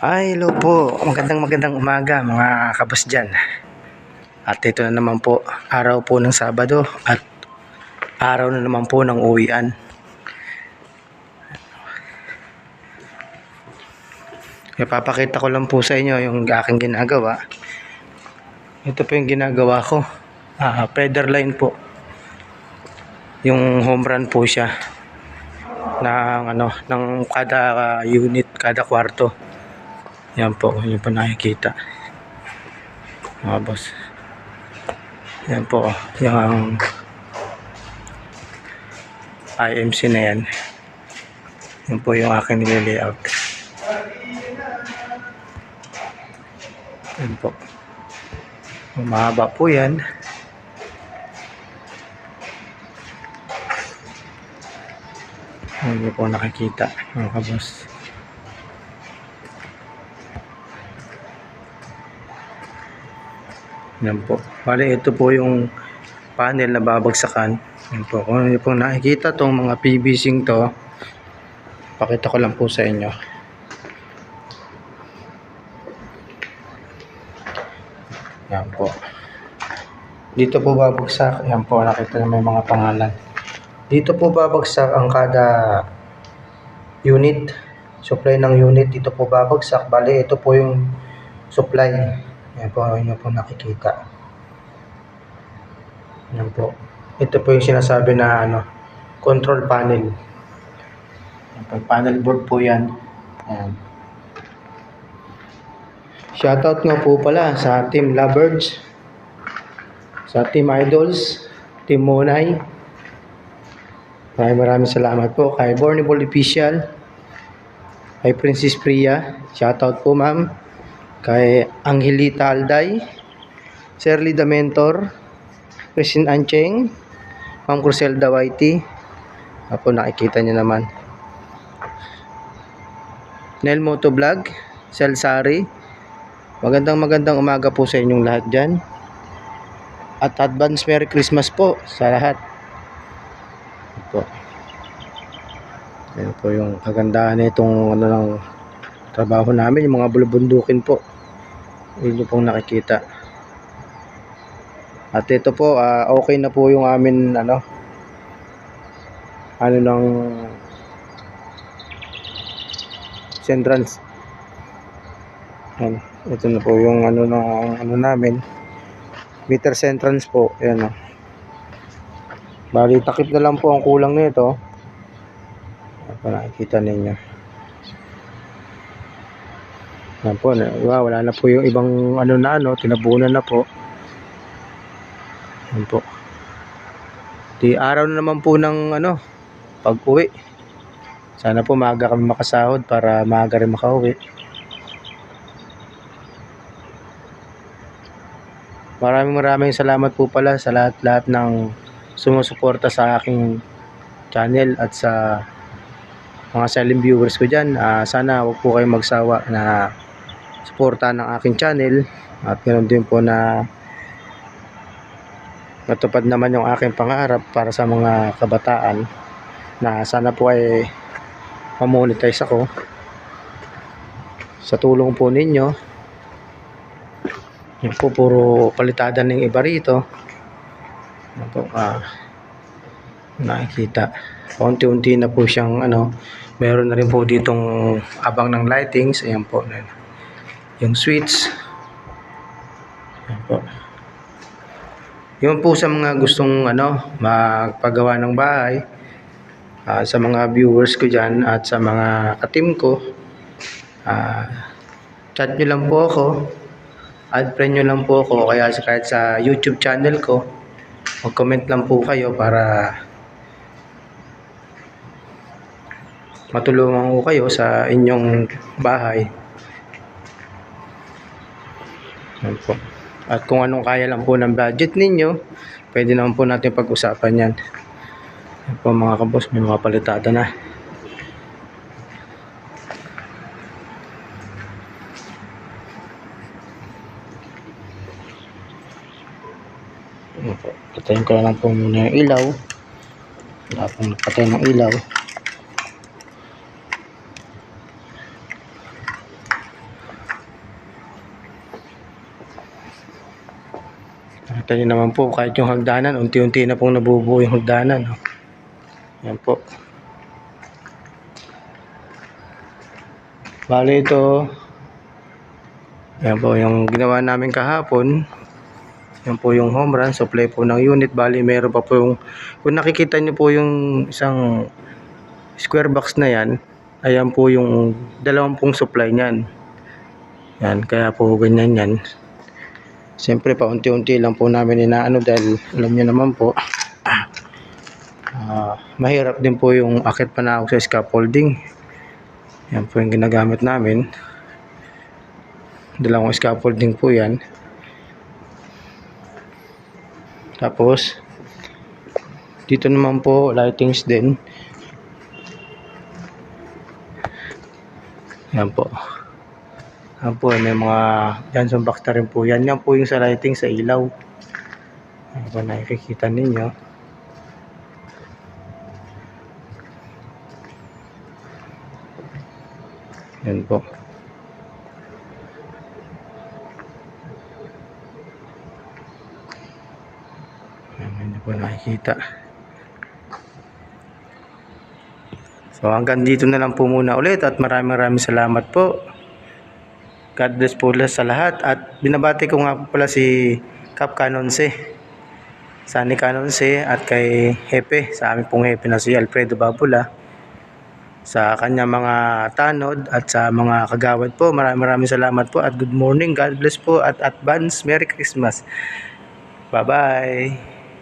Hello po. Magandang umaga mga kabos dyan. At ito na naman po, araw po ng Sabado at araw na naman po ng uwian. Ipapakita ko lang po sa inyo yung aking ginagawa. Ito po yung ginagawa ko. Feather line po. Yung home run po siya ng kada unit, kada kwarto. Yan po, yun po nakikita. Mga boss. Yan po, yung IMC na yan. Yan po yung aking nililayout. Yan po. Mahaba po yan. Yan po nakikita, mga kabos. Yan po. Bali, ito po yung panel na babagsakan. Yan po. Kung ano po nakikita tong mga PVC to, pakita ko lang po sa inyo. Yan po. Dito po babagsak. Yan po, nakita na may mga pangalan. Dito po babagsak ang kada unit. Supply ng unit. Dito po babagsak. Bali, ito po yung supply. Yan po, yun po nakikita. Yan po. Ito po yung sinasabi na control panel. Yan po, panel board po yan. Ayan. Shoutout nga po pala sa Team Lovebirds, sa Team Idols, Team Monay. Maraming salamat po kay Bornable Official, kay Princess Priya. Shoutout po ma'am. Kay Angelita Alday, Shirley the Mentor, Christine Ancheng, Ma'am Cruzelda Whitey. Apo nakikita niyo naman. Nel Moto Vlog, Selsari. Magandang umaga po sa inyong lahat dyan. At advance Merry Christmas po sa lahat. Apo. Ayan po yung kagandahan nitong ng trabaho namin, yung mga bulubundukin po. Yun pong nakikita. At ito po, okay na po yung amin ng centrans. Ayan, ito na po yung namin. Meter centrans po. Ayan. Bali, takip na lang po ang kulang nito. Para nakikita ninyo. Yan po, wala na po yung ibang tinabunan na po. Yan po. Di araw na naman po ng pag-uwi. Sana po maaga kami makasahod para maaga rin makauwi. Maraming salamat po pala sa lahat ng sumusuporta sa aking channel at sa mga silent viewers ko dyan. Sana huwag po kayong magsawa na suporta ng aking channel, at ganoon din po na matupad naman yung aking pangarap para sa mga kabataan, na sana po ay ma-monetize ako. Sa tulong po ninyo, yung po puro palitada ng iba rito. Yan po, nakikita unti-unti na po siyang meron na rin po ditong abang ng lightings. Ayan po yung switch. Ayan po. Yun po sa mga gustong magpagawa ng bahay, sa mga viewers ko dyan at sa mga ka-team ko, chat nyo lang po ako, add friend nyo lang po ako, kaya kahit sa YouTube channel ko, mag-comment lang po kayo para matulungan ko kayo sa inyong bahay. Yan po. At kung anong kaya lang po ng budget ninyo, pwede naman po natin pag-usapan yan. Yan po mga kabos, may mga palitada na. Yan po. Patayin ko lang po muna yung ilaw. Wala pong napatay ng ilaw. Kita nyo naman po, kahit yung hagdanan, unti-unti na pong nabubuo yung hagdanan. Oh. Yan po. Bali ito, yan po yung ginawa namin kahapon. Yan po yung home run, supply po ng unit. Bali meron pa po yung, kung nakikita nyo po yung isang square box na yan, ayan po yung 2 pong supply nyan. Yan, kaya po ganyan yan. Siyempre pa unti-unti lang po namin inaano dahil alam nyo naman po, mahirap din po yung akit panahog sa scaffolding. Yan po yung ginagamit namin. 2 scaffolding po yan. Tapos dito naman po lightings din. Yan po. Yan po, may mga Johnson box na rin po yan. Yan po yung sa lighting sa ilaw. Yan po nakikita ninyo. Yan po. Yan po nakikita. So hanggang dito na lang po muna ulit at maraming salamat po. God bless po sa lahat at binabati ko nga po pala si Cap Canonse, Sunny Canonse at kay Hepe, sa aming pong Hepe na si Alfredo Babula, sa kanya mga tanod at sa mga kagawad po. Maraming salamat po at good morning, God bless po at advance Merry Christmas. Bye bye.